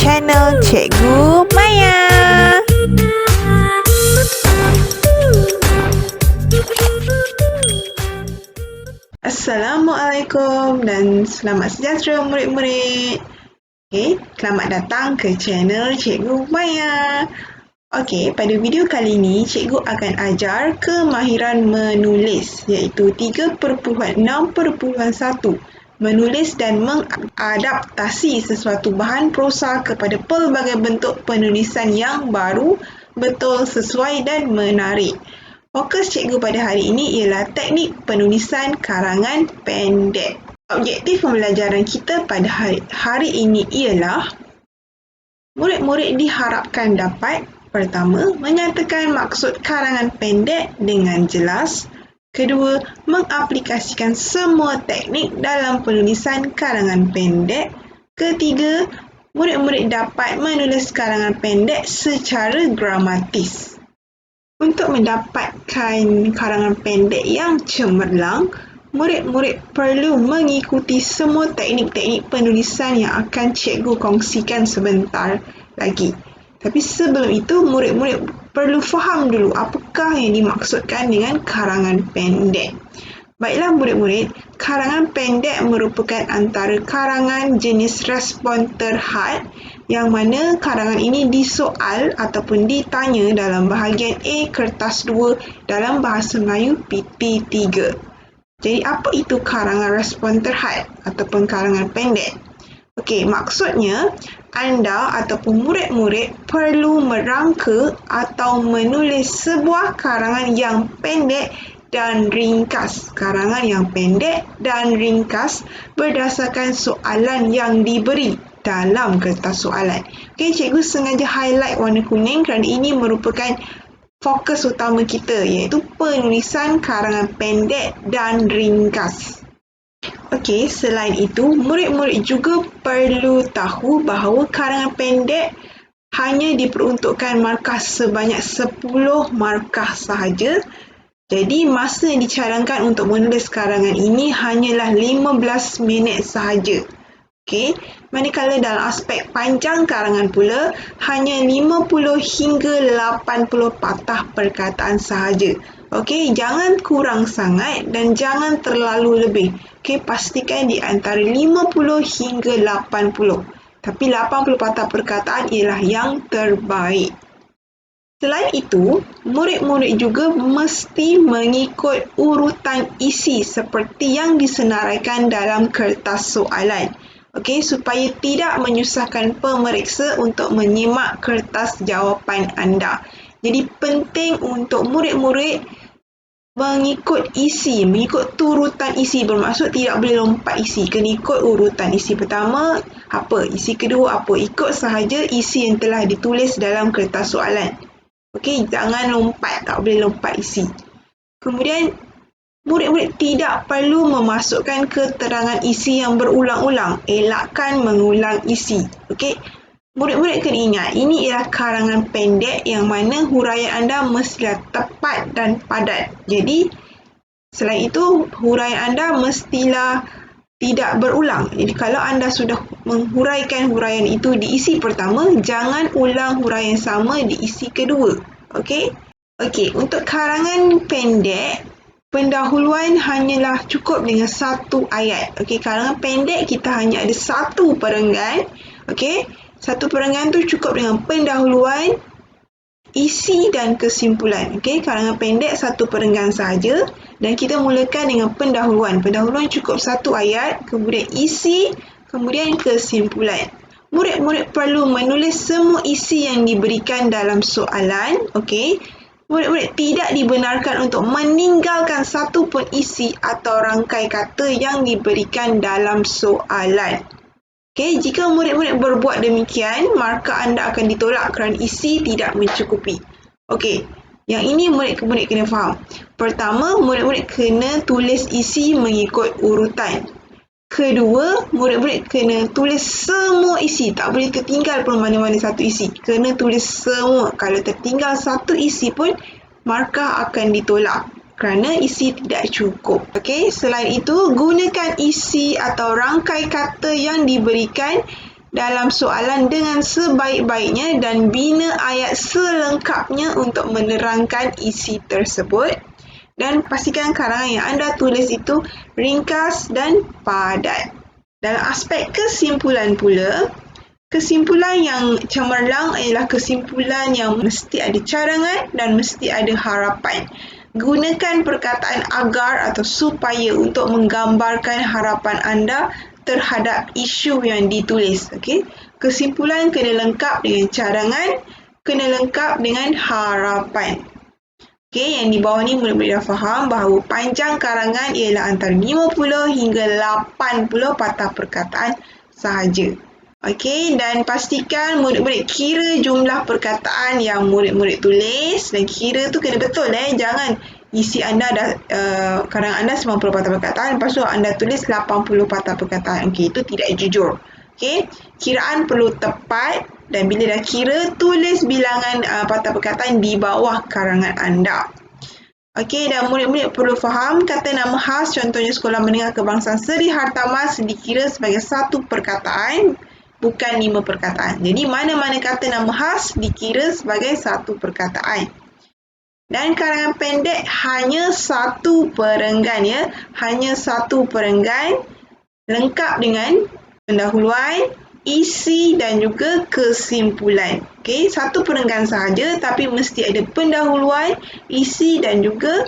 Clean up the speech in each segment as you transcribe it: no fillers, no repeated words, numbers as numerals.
channel Cikgu Maya. Assalamualaikum dan selamat sejahtera murid-murid. Selamat datang ke channel Cikgu Maya. Pada video kali ini, cikgu akan ajar kemahiran menulis iaitu 3.6.1. Menulis dan mengadaptasi sesuatu bahan prosa kepada pelbagai bentuk penulisan yang baru, betul, sesuai dan menarik. Fokus cikgu pada hari ini ialah teknik penulisan karangan pendek. Objektif pembelajaran kita pada hari ini ialah murid-murid diharapkan dapat: pertama, menyatakan maksud karangan pendek dengan jelas. Kedua, mengaplikasikan semua teknik dalam penulisan karangan pendek. Ketiga, murid-murid dapat menulis karangan pendek secara gramatis. Untuk mendapatkan karangan pendek yang cemerlang, murid-murid perlu mengikuti semua teknik-teknik penulisan yang akan cikgu kongsikan sebentar lagi. Tapi sebelum itu, murid-murid perlu faham dulu apakah yang dimaksudkan dengan karangan pendek. Baiklah murid-murid, karangan pendek merupakan antara karangan jenis respon terhad yang mana karangan ini disoal ataupun ditanya dalam bahagian A kertas 2 dalam bahasa Melayu PT3. Jadi apa itu karangan respon terhad ataupun karangan pendek? Maksudnya anda ataupun murid-murid perlu merangka atau menulis sebuah karangan yang pendek dan ringkas. Karangan yang pendek dan ringkas berdasarkan soalan yang diberi dalam kertas soalan. Cikgu sengaja highlight warna kuning kerana ini merupakan fokus utama kita, iaitu penulisan karangan pendek dan ringkas. Selain itu, murid-murid juga perlu tahu bahawa karangan pendek hanya diperuntukkan markah sebanyak 10 markah sahaja. Jadi, masa yang dicadangkan untuk menulis karangan ini hanyalah 15 minit sahaja. Manakala dalam aspek panjang karangan pula, hanya 50 hingga 80 patah perkataan sahaja. Jangan kurang sangat dan jangan terlalu lebih. Pastikan di antara 50 hingga 80. Tapi 80 patah perkataan ialah yang terbaik. Selain itu, murid-murid juga mesti mengikut urutan isi seperti yang disenaraikan dalam kertas soalan. Supaya tidak menyusahkan pemeriksa untuk menyimak kertas jawapan anda. Jadi penting untuk murid-murid mengikut isi, mengikut turutan isi, bermaksud tidak boleh lompat isi. Kena ikut urutan isi pertama, apa, isi kedua, apa, ikut sahaja isi yang telah ditulis dalam kertas soalan. Jangan lompat, tak boleh lompat isi. Kemudian, murid-murid tidak perlu memasukkan keterangan isi yang berulang-ulang. Elakkan mengulang isi. Murid-murid kena ingat, ini ialah karangan pendek yang mana huraian anda mestilah tepat dan padat. Jadi, selain itu, huraian anda mestilah tidak berulang. Jadi, kalau anda sudah menghuraikan huraian itu di isi pertama, jangan ulang huraian sama di isi kedua. Untuk karangan pendek, pendahuluan hanyalah cukup dengan satu ayat. Karangan pendek kita hanya ada satu perenggan. Satu perenggan tu cukup dengan pendahuluan, isi dan kesimpulan. Karangan pendek satu perenggan sahaja dan kita mulakan dengan pendahuluan. Pendahuluan cukup satu ayat, kemudian isi, kemudian kesimpulan. Murid-murid perlu menulis semua isi yang diberikan dalam soalan. Murid-murid tidak dibenarkan untuk meninggalkan satu pun isi atau rangkai kata yang diberikan dalam soalan. Jika murid-murid berbuat demikian, markah anda akan ditolak kerana isi tidak mencukupi. Yang ini murid-murid kena faham. Pertama, murid-murid kena tulis isi mengikut urutan. Kedua, murid-murid kena tulis semua isi. Tak boleh tertinggal pun mana-mana satu isi. Kena tulis semua. Kalau tertinggal satu isi pun, markah akan ditolak kerana isi tidak cukup. Selain itu, gunakan isi atau rangkai kata yang diberikan dalam soalan dengan sebaik-baiknya dan bina ayat selengkapnya untuk menerangkan isi tersebut. Dan pastikan karangan yang anda tulis itu ringkas dan padat. Dalam aspek kesimpulan pula, kesimpulan yang cemerlang ialah kesimpulan yang mesti ada cadangan dan mesti ada harapan. Gunakan perkataan agar atau supaya untuk menggambarkan harapan anda terhadap isu yang ditulis. Okay? Kesimpulan kena lengkap dengan cadangan, kena lengkap dengan harapan. Okay, yang di bawah ni murid-murid dah faham bahawa panjang karangan ialah antara 50 hingga 80 patah perkataan sahaja. Okey, dan pastikan murid-murid kira jumlah perkataan yang murid-murid tulis dan kira tu kena betul jangan isi anda dah karangan anda 90 patah perkataan lepas tu anda tulis 80 patah perkataan. Okey, itu tidak jujur. Okey, kiraan perlu tepat dan bila dah kira tulis bilangan patah perkataan di bawah karangan anda. Okey, dan murid-murid perlu faham kata nama khas contohnya Sekolah Menengah Kebangsaan Seri Hartamas dikira sebagai satu perkataan bukan 5 perkataan. Jadi mana-mana kata nama khas dikira sebagai satu perkataan. Dan karangan pendek hanya satu perenggan hanya satu perenggan lengkap dengan pendahuluan, isi dan juga kesimpulan. Okey, satu perenggan sahaja tapi mesti ada pendahuluan, isi dan juga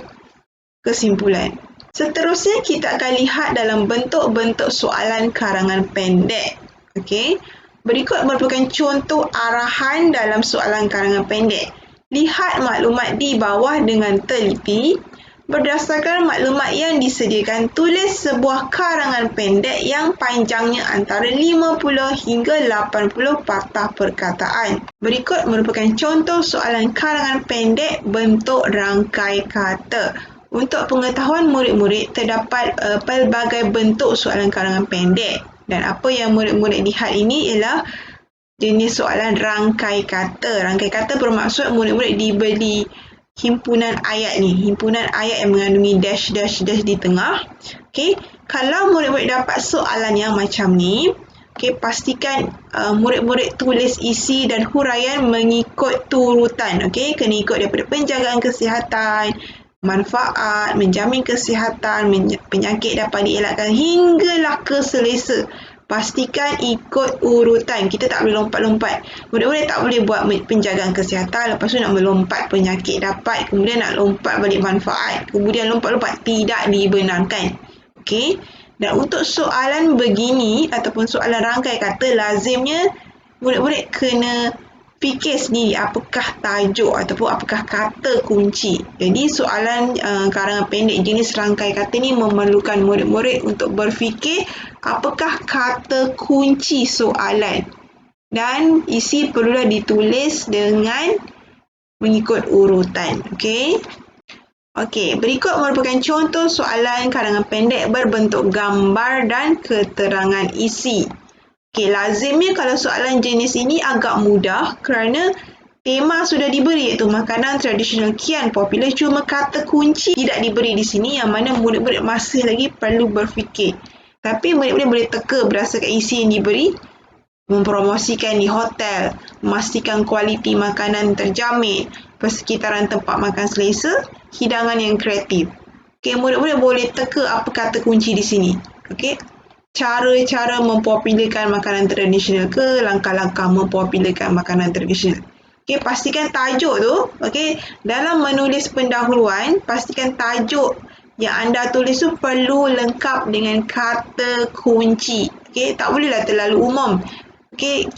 kesimpulan. Seterusnya kita akan lihat dalam bentuk-bentuk soalan karangan pendek. Okey, berikut merupakan contoh arahan dalam soalan karangan pendek. Lihat maklumat di bawah dengan teliti. Berdasarkan maklumat yang disediakan, tulis sebuah karangan pendek yang panjangnya antara 50 hingga 80 patah perkataan. Berikut merupakan contoh soalan karangan pendek bentuk rangkai kata. Untuk pengetahuan murid-murid, terdapat pelbagai bentuk soalan karangan pendek. Dan apa yang murid-murid lihat ini ialah jenis soalan rangkai kata. Rangkai kata bermaksud murid-murid diberi himpunan ayat ni, himpunan ayat yang mengandungi dash di tengah. Okey, kalau murid-murid dapat soalan yang macam ni, okey, pastikan murid-murid tulis isi dan huraian mengikut turutan. Okey, kena ikut daripada penjagaan kesihatan, manfaat, menjamin kesihatan, penyakit dapat dielakkan hinggalah ke selesa. Pastikan ikut urutan. Kita tak boleh lompat-lompat. Murid-murid tak boleh buat penjagaan kesihatan, lepas tu nak melompat penyakit dapat, kemudian nak lompat balik manfaat, kemudian lompat-lompat. Tidak dibenarkan. Okey. Dan untuk soalan begini ataupun soalan rangkai kata, lazimnya murid-murid kena fikir sendiri apakah tajuk ataupun apakah kata kunci. Jadi soalan karangan pendek jenis rangkai kata ni memerlukan murid-murid untuk berfikir apakah kata kunci soalan. Dan isi perlulah ditulis dengan mengikut urutan. Okey. Okey, berikut merupakan contoh soalan karangan pendek berbentuk gambar dan keterangan isi. Okey, lazimnya kalau soalan jenis ini agak mudah kerana tema sudah diberi iaitu makanan tradisional kian popular, cuma kata kunci tidak diberi di sini yang mana murid-murid masih lagi perlu berfikir. Tapi murid-murid boleh teka berdasarkan isi yang diberi, mempromosikan di hotel, memastikan kualiti makanan terjamin, persekitaran tempat makan selesa, hidangan yang kreatif. Okey, murid-murid boleh teka apa kata kunci di sini. Okey. Cara-cara mempopularkan makanan tradisional ke langkah-langkah mempopularkan makanan tradisional. Okey, pastikan tajuk tu, okey, dalam menulis pendahuluan, pastikan tajuk yang anda tulis tu perlu lengkap dengan kata kunci. Okey, tak bolehlah terlalu umum. Okey,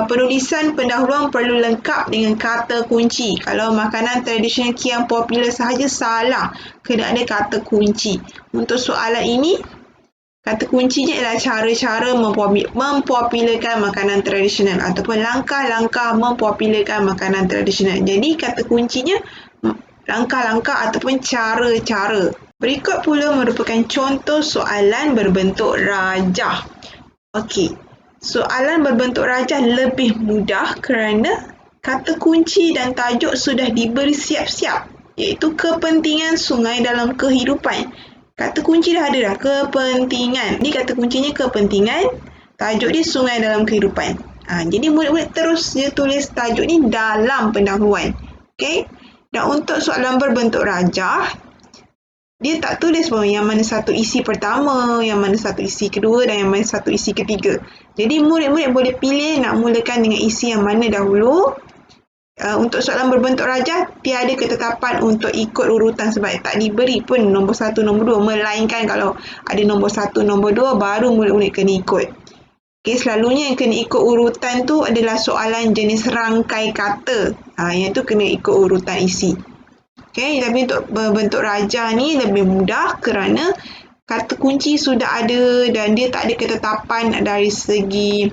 penulisan pendahuluan perlu lengkap dengan kata kunci. Kalau makanan tradisional kian popular sahaja salah, kena ada kata kunci. Untuk soalan ini, kata kuncinya ialah cara-cara mempopularkan makanan tradisional ataupun langkah-langkah mempopularkan makanan tradisional. Jadi kata kuncinya langkah-langkah ataupun cara-cara. Berikut pula merupakan contoh soalan berbentuk rajah. Okey, soalan berbentuk rajah lebih mudah kerana kata kunci dan tajuk sudah diberi siap-siap, iaitu kepentingan sungai dalam kehidupan. Kata kunci dah ada dah, kepentingan. Ni kata kuncinya kepentingan, Tajuk dia Sungai Dalam Kehidupan. Jadi murid-murid terus dia tulis tajuk ni dalam pendahuluan. Okey. Dan untuk soalan berbentuk rajah, dia tak tulis pun yang mana satu isi pertama, yang mana satu isi kedua dan yang mana satu isi ketiga. Jadi murid-murid boleh pilih nak mulakan dengan isi yang mana dahulu. Untuk soalan berbentuk rajah, tiada ketetapan untuk ikut urutan sebab tak diberi pun nombor 1, nombor 2. Melainkan kalau ada nombor 1, nombor 2, baru murid-murid kena ikut. Okay, selalunya yang kena ikut urutan tu adalah soalan jenis rangkai kata. Yang tu kena ikut urutan isi. Okay, tapi untuk berbentuk rajah ni lebih mudah kerana kata kunci sudah ada dan dia tak ada ketetapan dari segi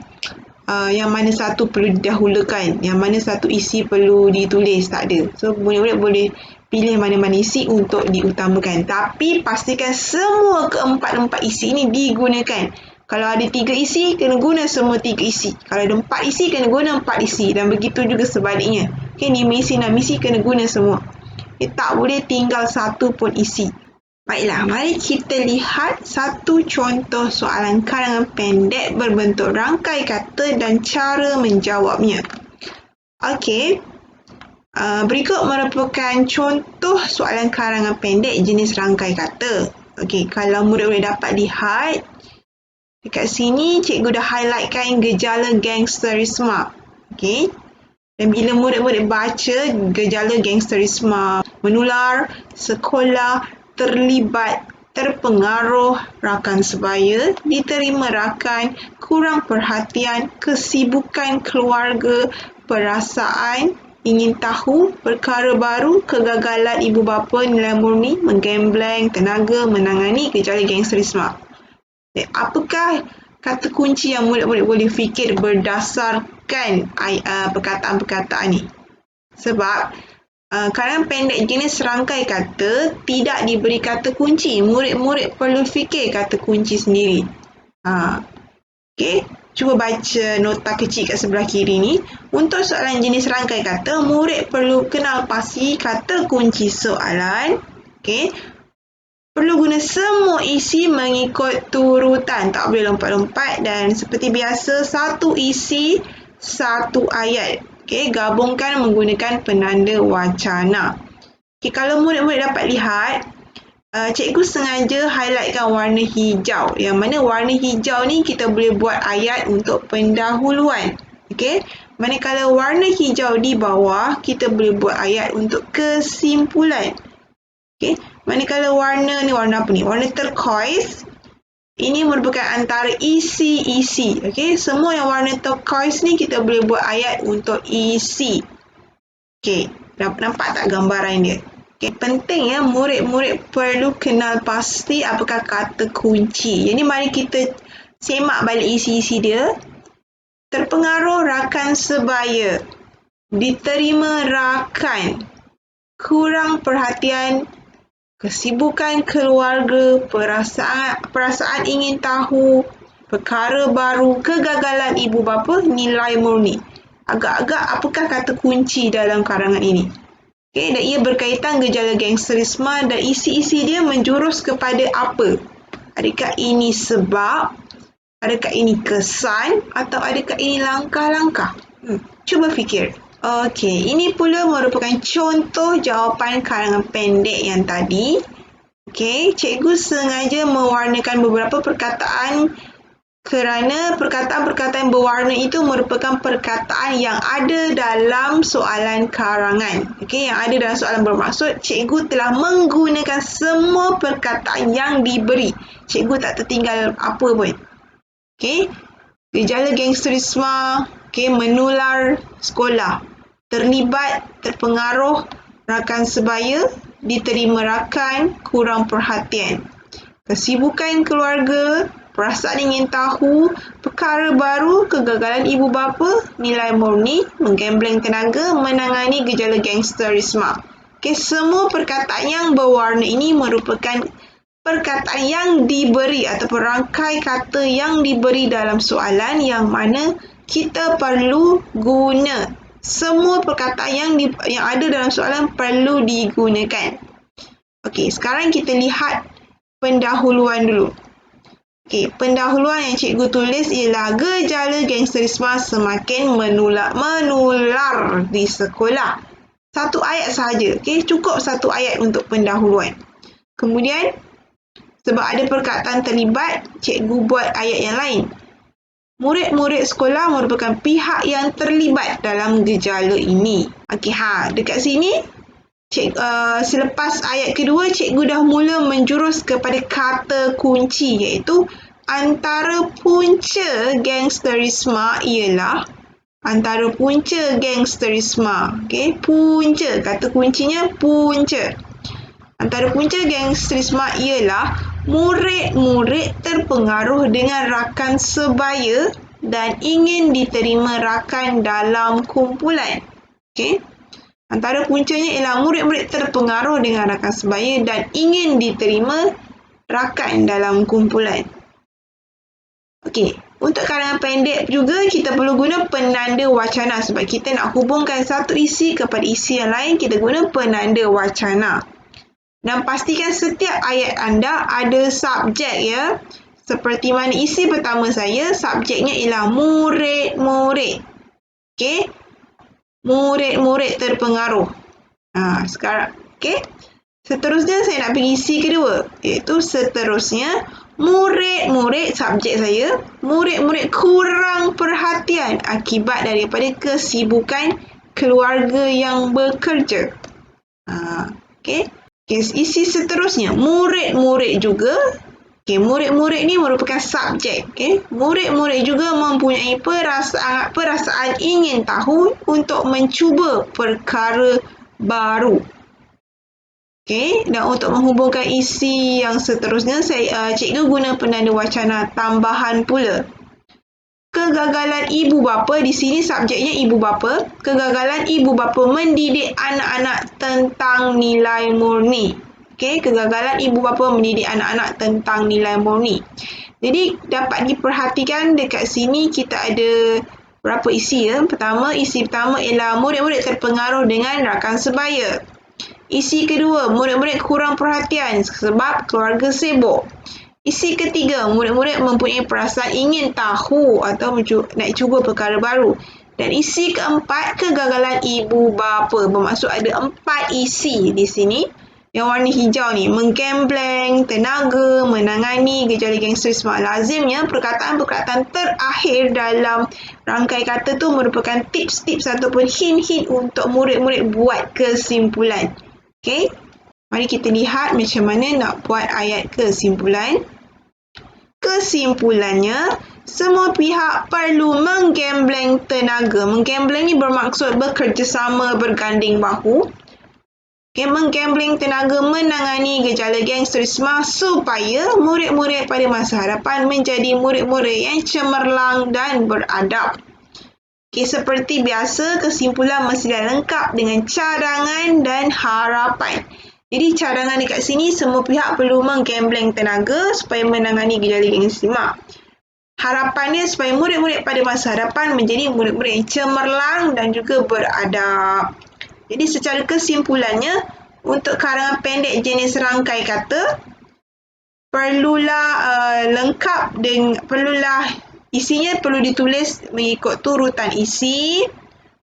yang mana satu perlu didahulukan, yang mana satu isi perlu ditulis, tak ada. So, murid-murid boleh pilih mana-mana isi untuk diutamakan. Tapi, pastikan semua keempat-empat isi ini digunakan. Kalau ada 3 isi, kena guna semua 3 isi. Kalau ada 4 isi, kena guna 4 isi. Dan begitu juga sebaliknya. Okay, 5 isi, 6 isi, kena guna semua. Tak boleh tinggal satu pun isi. Baiklah, mari kita lihat satu contoh soalan karangan pendek berbentuk rangkai kata dan cara menjawabnya. Okey, berikut merupakan contoh soalan karangan pendek jenis rangkai kata. Okey, kalau murid-murid dapat lihat, dekat sini cikgu dah highlightkan gejala gangsterisme. Okey, dan bila murid-murid baca gejala gangsterisme, menular, sekolah, terlibat, terpengaruh, rakan sebaya, diterima rakan, kurang perhatian, kesibukan keluarga, perasaan, ingin tahu, perkara baru, kegagalan ibu bapa, nilai murni, menggembleng, tenaga, menangani gejala gangsterisme. Apakah kata kunci yang murid-murid boleh fikir berdasarkan perkataan-perkataan ni? Sebab karangan pendek jenis rangkai kata tidak diberi kata kunci. Murid-murid perlu fikir kata kunci sendiri. Okey, cuba baca nota kecil kat sebelah kiri ni. Untuk soalan jenis rangkai kata, murid perlu kenal pasti kata kunci soalan. Okey, perlu guna semua isi mengikut turutan. Tak boleh lompat-lompat dan seperti biasa, satu isi, satu ayat. Okay, gabungkan menggunakan penanda wacana. Okay, kalau murid-murid dapat lihat, cikgu sengaja highlightkan warna hijau. Yang mana warna hijau ni kita boleh buat ayat untuk pendahuluan. Okay, manakala warna hijau di bawah, kita boleh buat ayat untuk kesimpulan. Okay, manakala warna ni, warna apa ni? Warna turquoise. Ini merupakan antara isi-isi. Okay, semua yang warna turquoise ni kita boleh buat ayat untuk isi. Okay, nampak tak gambaran dia? Okay, penting ya, murid-murid perlu kenal pasti apakah kata kunci. Jadi mari kita semak balik isi-isi dia. Terpengaruh rakan sebaya. Diterima rakan. Kurang perhatian. Kesibukan keluarga, perasaan ingin tahu, perkara baru, kegagalan ibu bapa, nilai murni. Agak-agak apakah kata kunci dalam karangan ini? Okay, dan ia berkaitan gejala gangsterisme dan isi-isi dia menjurus kepada apa? Adakah ini sebab? Adakah ini kesan? Atau adakah ini langkah-langkah? Cuba fikir. Okey, ini pula merupakan contoh jawapan karangan pendek yang tadi. Okey, cikgu sengaja mewarnakan beberapa perkataan kerana perkataan-perkataan berwarna itu merupakan perkataan yang ada dalam soalan karangan. Okey, yang ada dalam soalan bermaksud cikgu telah menggunakan semua perkataan yang diberi. Cikgu tak tertinggal apa pun. Okey, gejala gangsterisme, okey, menular sekolah, terlibat, terpengaruh, rakan sebaya, diterima rakan, kurang perhatian, kesibukan keluarga, perasaan ingin tahu, perkara baru, kegagalan ibu bapa, nilai murni, menggembleng tenaga, menangani gejala gangsterisme. Okey, semua perkataan yang berwarna ini merupakan perkataan yang diberi atau rangkai kata yang diberi dalam soalan yang mana kita perlu guna. Semua perkataan yang ada dalam soalan perlu digunakan. Okey, sekarang kita lihat pendahuluan dulu. Okey, pendahuluan yang cikgu tulis ialah gejala gangsterisme semakin menular di sekolah. Satu ayat sahaja. Okey, cukup satu ayat untuk pendahuluan. Kemudian, sebab ada perkataan terlibat, cikgu buat ayat yang lain. Murid-murid sekolah merupakan pihak yang terlibat dalam gejala ini. Okey, dekat sini selepas ayat kedua, cikgu dah mula menjurus kepada kata kunci, iaitu antara punca gangsterisme ialah okey, punca, kata kuncinya punca. Antara punca gangsterisme ialah murid-murid terpengaruh dengan rakan sebaya dan ingin diterima rakan dalam kumpulan. Okey. Antara puncanya ialah murid-murid terpengaruh dengan rakan sebaya dan ingin diterima rakan dalam kumpulan. Okey, untuk karangan pendek juga kita perlu guna penanda wacana sebab kita nak hubungkan satu isi kepada isi yang lain, kita guna penanda wacana. Dan pastikan setiap ayat anda ada subjek ya. Seperti mana isi pertama saya, subjeknya ialah murid-murid. Okey. Murid-murid terpengaruh. Sekarang, okey. Seterusnya saya nak pergi isi kedua, iaitu seterusnya murid-murid, subjek saya, murid-murid kurang perhatian akibat daripada kesibukan keluarga yang bekerja. Okey. Isi seterusnya, murid-murid juga. Okay, murid-murid ni merupakan subjek. Okay. Murid-murid juga mempunyai perasaan ingin tahu untuk mencuba perkara baru. Okay. Dan untuk menghubungkan isi yang seterusnya, cikgu guna penanda wacana tambahan pula. Kegagalan ibu bapa, di sini subjeknya ibu bapa. Kegagalan ibu bapa mendidik anak-anak tentang nilai murni. Okey, kegagalan ibu bapa mendidik anak-anak tentang nilai murni. Jadi dapat diperhatikan dekat sini kita ada berapa isi ya. Isi pertama ialah murid-murid terpengaruh dengan rakan sebaya. Isi kedua, murid-murid kurang perhatian sebab keluarga sibuk. Isi ketiga, murid-murid mempunyai perasaan ingin tahu atau nak cuba perkara baru. Dan isi keempat, kegagalan ibu bapa. Bermaksud ada 4 isi di sini. Yang warna hijau ni, menggembleng tenaga, menangani gejala gangsterisme. Lazimnya perkataan-perkataan terakhir dalam rangkai kata tu merupakan tips-tips ataupun hint-hint untuk murid-murid buat kesimpulan. Okey, mari kita lihat macam mana nak buat ayat kesimpulan. Kesimpulannya, semua pihak perlu menggembleng tenaga. Menggembleng ni bermaksud bekerjasama, berganding bahu. Menggembleng tenaga menangani gejala gangsterisme supaya murid-murid pada masa hadapan menjadi murid-murid yang cemerlang dan beradab. Seperti biasa, kesimpulan mesti dah lengkap dengan cadangan dan harapan. Jadi cadangan dekat sini, semua pihak perlu menggembleng tenaga supaya menangani gejala gangsterisme. Harapannya supaya murid-murid pada masa hadapan menjadi murid-murid yang cemerlang dan juga beradab. Jadi secara kesimpulannya, untuk karangan pendek jenis rangkai kata, isinya perlu ditulis mengikut turutan isi.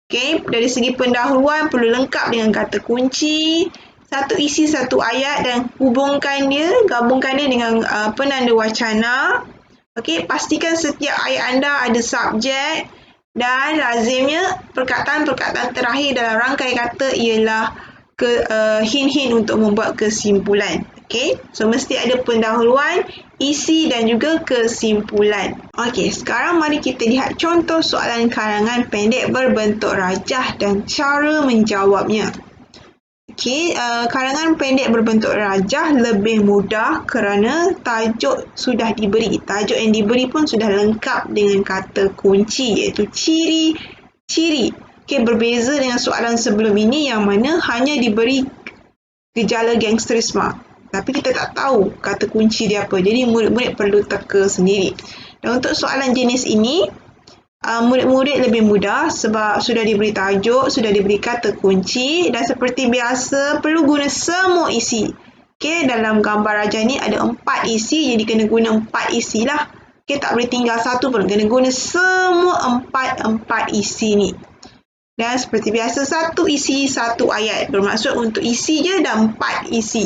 Okay, dari segi pendahuluan perlu lengkap dengan kata kunci. Satu isi satu ayat dan gabungkan dia dengan penanda wacana. Okay, pastikan setiap ayat anda ada subjek. Dan lazimnya perkataan-perkataan terakhir dalam rangkai kata ialah hint-hint untuk membuat kesimpulan. Okay, so mesti ada pendahuluan, isi dan juga kesimpulan. Okay, sekarang mari kita lihat contoh soalan karangan pendek berbentuk rajah dan cara menjawabnya. Okay, karangan pendek berbentuk rajah lebih mudah kerana tajuk sudah diberi. Tajuk yang diberi pun sudah lengkap dengan kata kunci iaitu ciri-ciri. Okay, berbeza dengan soalan sebelum ini yang mana hanya diberi gejala gangsterisme. Tapi kita tak tahu kata kunci dia apa. Jadi murid-murid perlu teka sendiri. Dan untuk soalan jenis ini, murid-murid lebih mudah sebab sudah diberi tajuk, sudah diberi kata kunci dan seperti biasa perlu guna semua isi. Okey, dalam gambar rajah ni ada 4 isi, jadi kena guna 4 isi lah. Okey, tak boleh tinggal satu pun, kena guna semua 4 isi ni. Dan seperti biasa, satu isi, satu ayat. Bermaksud untuk isi je dah 4 isi.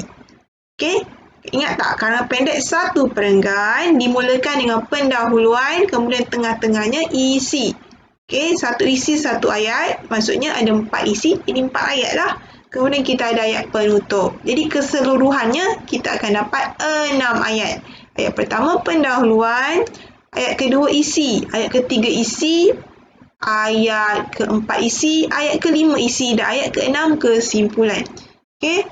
Okey, ingat tak? Karangan pendek satu perenggan dimulakan dengan pendahuluan, kemudian tengah-tengahnya isi. Okey, satu isi, satu ayat. Maksudnya ada 4 isi, ini 4 ayat lah. Kemudian kita ada ayat penutup. Jadi keseluruhannya kita akan dapat 6 ayat. Ayat pertama pendahuluan, ayat kedua isi, ayat ketiga isi, ayat keempat isi, ayat kelima isi dan ayat keenam kesimpulan. Okey.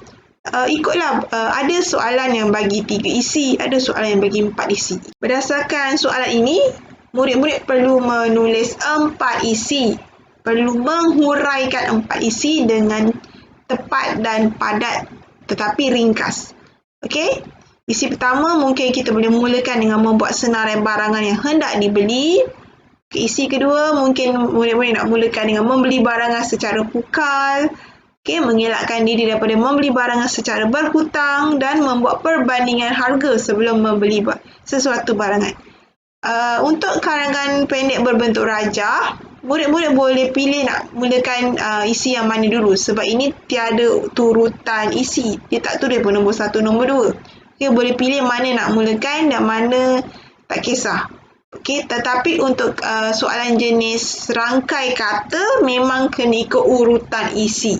Ikutlah, ada soalan yang bagi 3 isi, ada soalan yang bagi 4 isi. Berdasarkan soalan ini, murid-murid perlu menulis 4 isi. Perlu menghuraikan 4 isi dengan tepat dan padat tetapi ringkas. Okey? Isi pertama mungkin kita boleh mulakan dengan membuat senarai barangan yang hendak dibeli. Isi kedua mungkin murid-murid nak mulakan dengan membeli barangan secara pukal. Okey, mengelakkan diri daripada membeli barangan secara berhutang dan membuat perbandingan harga sebelum membeli sesuatu barangan. Untuk karangan pendek berbentuk rajah, murid-murid boleh pilih nak mulakan isi yang mana dulu sebab ini tiada turutan isi. Dia tak tulis pun nombor 1, nombor 2. Okay, boleh pilih mana nak mulakan dan mana tak kisah. Okay, tetapi untuk soalan jenis rangkai kata memang kena ikut urutan isi.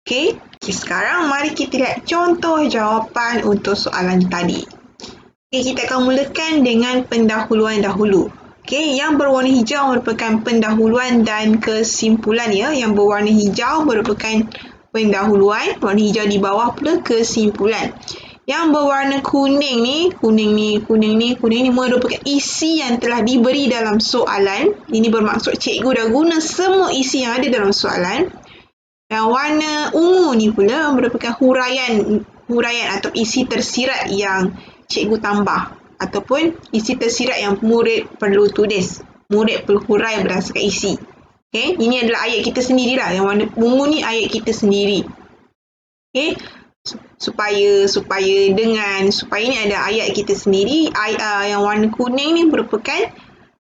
Okay, sekarang mari kita lihat contoh jawapan untuk soalan tadi. Okay, kita akan mulakan dengan pendahuluan dahulu. Okay, yang berwarna hijau merupakan pendahuluan dan kesimpulan ya. Yang berwarna hijau merupakan pendahuluan, warna hijau di bawah pula kesimpulan. Yang berwarna kuning ni merupakan isi yang telah diberi dalam soalan. Ini bermaksud cikgu dah guna semua isi yang ada dalam soalan. Dan warna ungu ni pula merupakan huraian atau isi tersirat yang cikgu tambah ataupun isi tersirat yang murid perlu tulis. Murid perlu hurai berdasarkan isi. Okay? Ini adalah ayat kita sendirilah. Yang warna ungu ni ayat kita sendiri. Okay? Supaya ini ada ayat kita sendiri. Yang warna kuning ni merupakan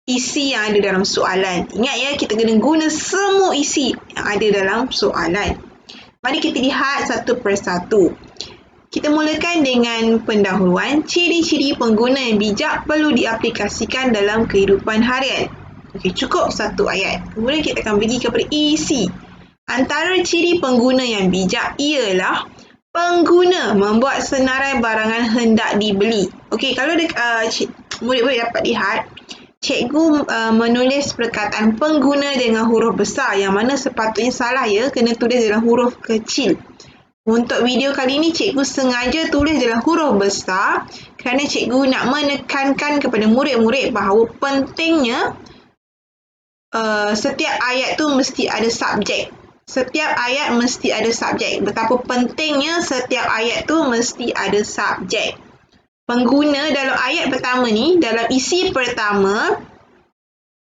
isi yang ada dalam soalan. Ingat ya, kita kena guna semua isi yang ada dalam soalan. Mari kita lihat satu persatu. Kita mulakan dengan pendahuluan. Ciri-ciri pengguna yang bijak perlu diaplikasikan dalam kehidupan harian. Okey, cukup satu ayat. Kemudian kita akan pergi kepada isi. Antara ciri pengguna yang bijak ialah pengguna membuat senarai barangan hendak dibeli. Okey, kalau murid-murid dapat lihat, cikgu menulis perkataan pengguna dengan huruf besar yang mana sepatutnya salah ya, kena tulis dalam huruf kecil. Untuk video kali ini, cikgu sengaja tulis dalam huruf besar kerana cikgu nak menekankan kepada murid-murid bahawa pentingnya setiap ayat tu mesti ada subjek. Setiap ayat mesti ada subjek. Betapa pentingnya setiap ayat tu mesti ada subjek. Pengguna dalam ayat pertama ni, dalam isi pertama,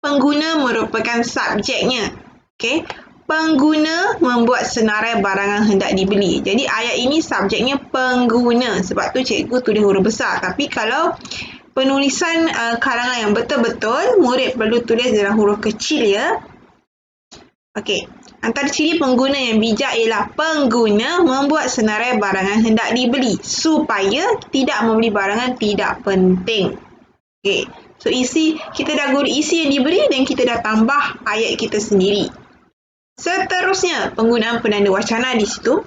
pengguna merupakan subjeknya. Okay? Pengguna membuat senarai barangan hendak dibeli. Jadi ayat ini subjeknya pengguna. Sebab tu cikgu tulis huruf besar. Tapi kalau penulisan karangan yang betul-betul, murid perlu tulis dalam huruf kecil ya. Okey. Antara ciri pengguna yang bijak ialah pengguna membuat senarai barangan hendak dibeli supaya tidak membeli barangan tidak penting. Okey. So kita dah guna isi yang diberi dan kita dah tambah ayat kita sendiri. Seterusnya, penggunaan penanda wacana di situ.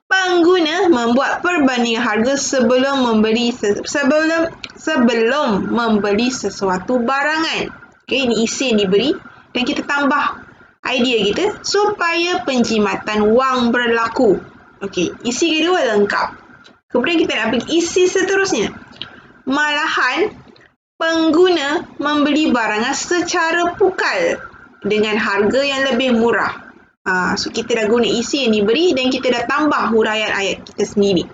Pengguna membuat perbandingan harga sebelum membeli sesuatu barangan. Okey, ini isi yang diberi dan kita tambah idea kita supaya penjimatan wang berlaku. Okey, isi kedua lengkap. Kemudian kita nak pergi isi seterusnya. Malahan, pengguna membeli barangan secara pukal dengan harga yang lebih murah. So kita dah guna isi yang diberi dan kita dah tambah huraian ayat kita sendiri.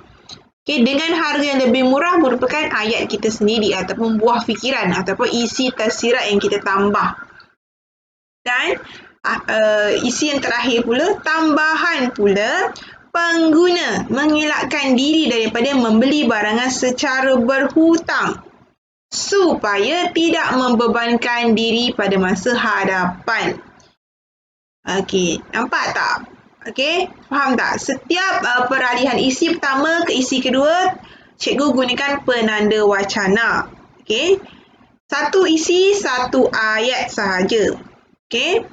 Okay, dengan harga yang lebih murah merupakan ayat kita sendiri ataupun buah fikiran ataupun isi tersirat yang kita tambah. Dan isi yang terakhir pula, tambahan pula, pengguna mengelakkan diri daripada membeli barangan secara berhutang supaya tidak membebankan diri pada masa hadapan. Okey, nampak tak? Okey, faham tak? Setiap peralihan isi pertama ke isi kedua, cikgu gunakan penanda wacana. Okey, satu isi, satu ayat sahaja. Okey.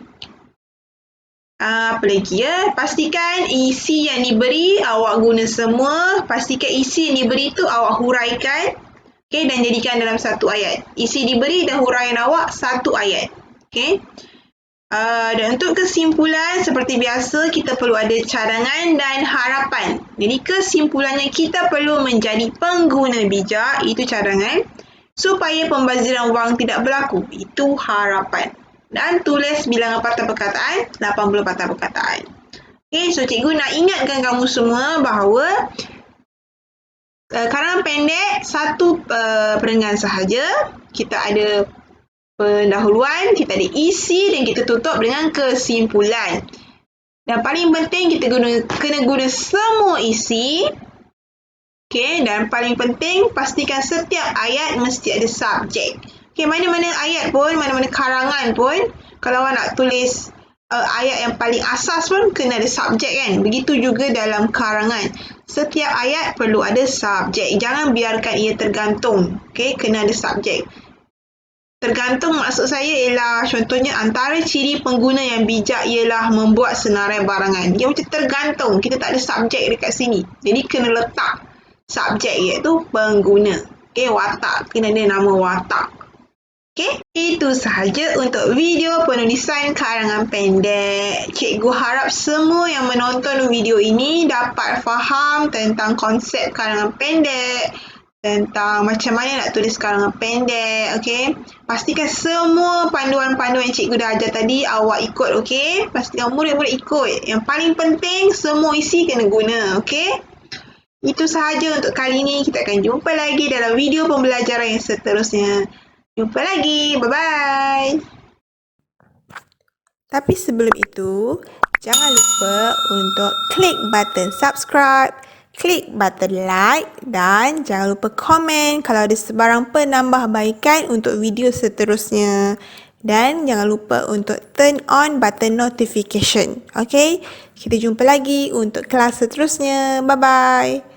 Apa lagi ya? Pastikan isi yang diberi awak guna semua. Pastikan isi yang diberi tu awak huraikan. Okey, dan jadikan dalam satu ayat. Isi diberi dan huraian awak satu ayat. Okey. Dan untuk kesimpulan, seperti biasa, kita perlu ada cadangan dan harapan. Jadi, kesimpulannya kita perlu menjadi pengguna bijak, itu cadangan, supaya pembaziran wang tidak berlaku, itu harapan. Dan tulis bilangan patah perkataan, 80 patah perkataan. Okay, so cikgu nak ingatkan kamu semua bahawa karangan pendek satu perenggan sahaja. Kita ada pendahuluan, kita ada isi dan kita tutup dengan kesimpulan. Dan paling penting kita kena guna semua isi. Okay, dan paling penting pastikan setiap ayat mesti ada subjek. Okay, mana-mana ayat pun, mana-mana karangan pun, kalau awak nak tulis ayat yang paling asas pun kena ada subjek kan. Begitu juga dalam karangan. Setiap ayat perlu ada subjek. Jangan biarkan ia tergantung. Okay, kena ada subjek. Tergantung maksud saya ialah contohnya antara ciri pengguna yang bijak ialah membuat senarai barangan. Dia macam tergantung. Kita tak ada subjek dekat sini. Jadi kena letak subjek iaitu pengguna. Okay, watak. Kena ada nama watak. Okay, itu sahaja untuk video penulisan karangan pendek. Cikgu harap semua yang menonton video ini dapat faham tentang konsep karangan pendek, tentang macam mana nak tulis karangan pendek, okay? Pastikan semua panduan-panduan yang cikgu dah ajar tadi awak ikut, okay? Pastikan murid-murid ikut. Yang paling penting, semua isi kena guna, okay? Itu sahaja untuk kali ini. Kita akan jumpa lagi dalam video pembelajaran yang seterusnya. Jumpa lagi. Bye-bye. Tapi sebelum itu, jangan lupa untuk klik button subscribe, klik button like dan jangan lupa komen kalau ada sebarang penambahbaikan untuk video seterusnya. Dan jangan lupa untuk turn on button notification. Okay? Kita jumpa lagi untuk kelas seterusnya. Bye-bye.